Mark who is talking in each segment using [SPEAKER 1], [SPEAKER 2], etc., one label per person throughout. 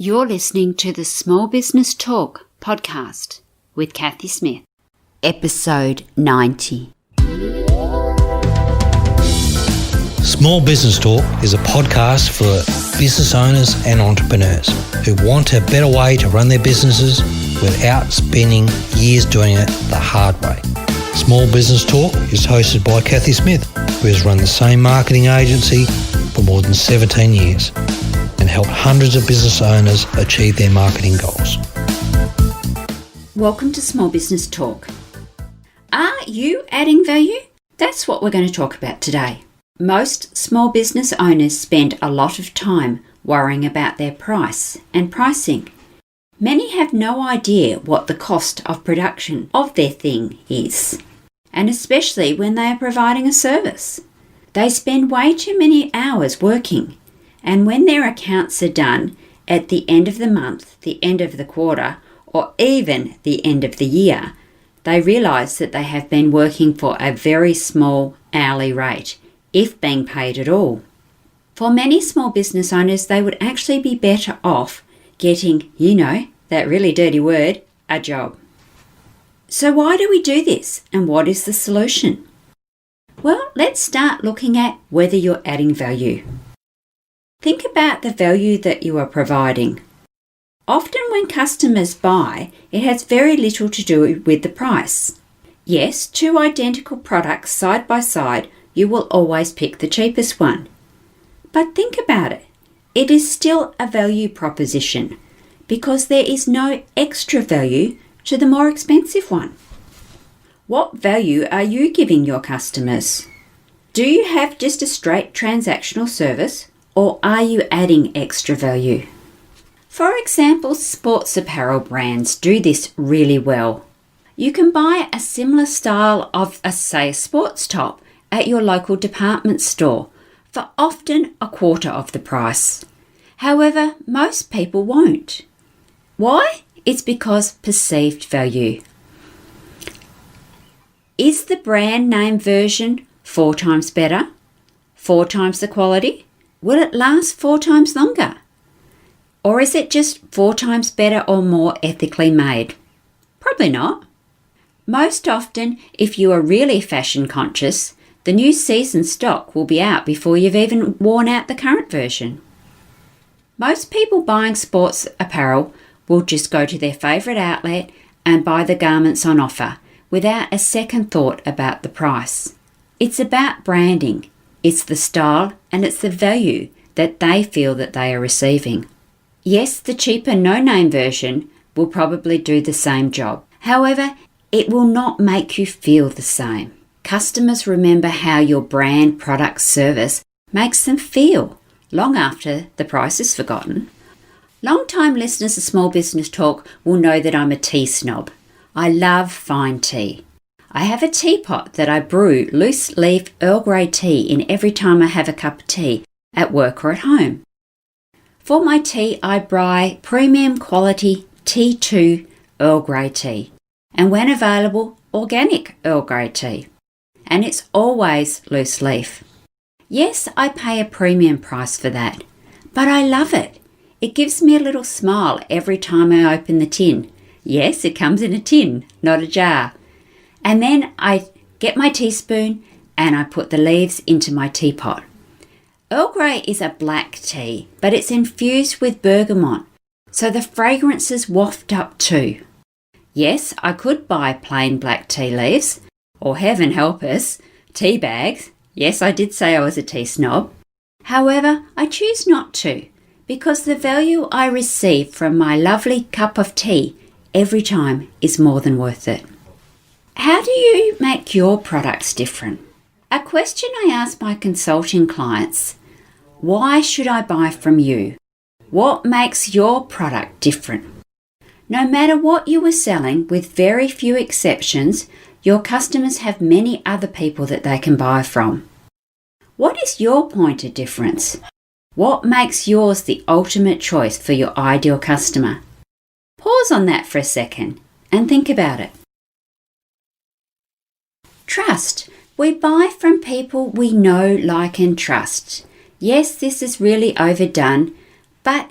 [SPEAKER 1] You're listening to the Small Business Talk podcast with Cathy Smith, episode 90.
[SPEAKER 2] Small Business Talk is a podcast for business owners and entrepreneurs who want a better way to run their businesses without spending years doing it the hard way. Small Business Talk is hosted by Cathy Smith, who has run the same marketing agency for more than 17 years and helped hundreds of business owners achieve their marketing goals.
[SPEAKER 1] Welcome to Small Business Talk. Are you adding value? That's what we're going to talk about today. Most small business owners spend a lot of time worrying about their price and pricing. Many have no idea what the cost of production of their thing is, and especially when they are providing a service. They spend way too many hours working, and when their accounts are done at the end of the month, the end of the quarter, or even the end of the year, they realise that they have been working for a very small hourly rate, if being paid at all. For many small business owners, they would actually be better off getting, that really dirty word, a job. So why do we do this, and what is the solution? Well, let's start looking at whether you're adding value. Think about the value that you are providing. Often when customers buy, it has very little to do with the price. Yes, two identical products side by side, you will always pick the cheapest one. But think about it. It is still a value proposition because there is no extra value to the more expensive one. What value are you giving your customers? Do you have just a straight transactional service, or are you adding extra value? For example, sports apparel brands do this really well. You can buy a similar style of, a sports top at your local department store for often a quarter of the price. However, most people won't. Why? It's because perceived value. Is the brand name version 4 times better? 4 times the quality? Will it last 4 times longer? Or is it just 4 times better or more ethically made? Probably not. Most often, if you are really fashion conscious, the new season stock will be out before you've even worn out the current version. Most people buying sports apparel will just go to their favourite outlet and buy the garments on offer without a second thought about the price. It's about branding. It's the style and it's the value that they feel that they are receiving. Yes, the cheaper no-name version will probably do the same job. However, it will not make you feel the same. Customers remember how your brand, product, service makes them feel long after the price is forgotten. Long-time listeners of Small Business Talk will know that I'm a tea snob. I love fine tea. I have a teapot that I brew loose leaf Earl Grey tea in every time I have a cup of tea at work or at home. For my tea, I buy premium quality T2 Earl Grey tea, and when available, organic Earl Grey tea. And it's always loose leaf. Yes, I pay a premium price for that, but I love it. It gives me a little smile every time I open the tin. Yes, it comes in a tin, not a jar. And then I get my teaspoon and I put the leaves into my teapot. Earl Grey is a black tea, but it's infused with bergamot, so the fragrances waft up too. Yes, I could buy plain black tea leaves, or heaven help us, tea bags. Yes, I did say I was a tea snob. However, I choose not to, because the value I receive from my lovely cup of tea every time is more than worth it. How do you make your products different? A question I ask my consulting clients: why should I buy from you? What makes your product different? No matter what you are selling, with very few exceptions, your customers have many other people that they can buy from. What is your point of difference? What makes yours the ultimate choice for your ideal customer? Pause on that for a second and think about it. Trust. We buy from people we know, like and trust. Yes, this is really overdone, but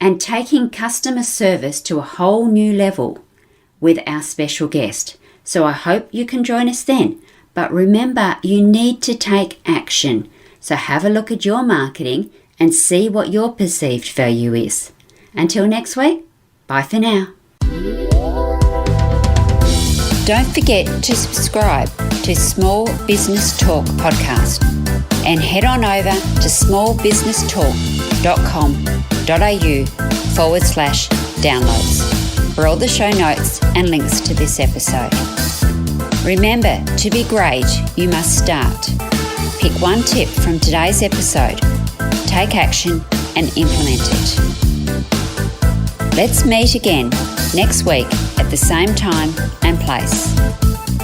[SPEAKER 1] and taking customer service to a whole new level with our special guest. So I hope you can join us then. But remember, you need to take action. So have a look at your marketing and see what your perceived value is. Until next week, bye for now. Don't forget to subscribe to Small Business Talk podcast and head on over to smallbusinestalk.com.au/downloads for all the show notes and links to this episode. Remember, to be great, you must start. Pick one tip from today's episode, take action and implement it. Let's meet again next week at the same time and place.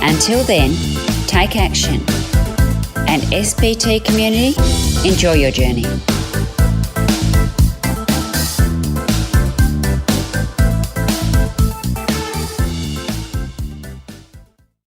[SPEAKER 1] Until then, take action. And SBT community, enjoy your journey.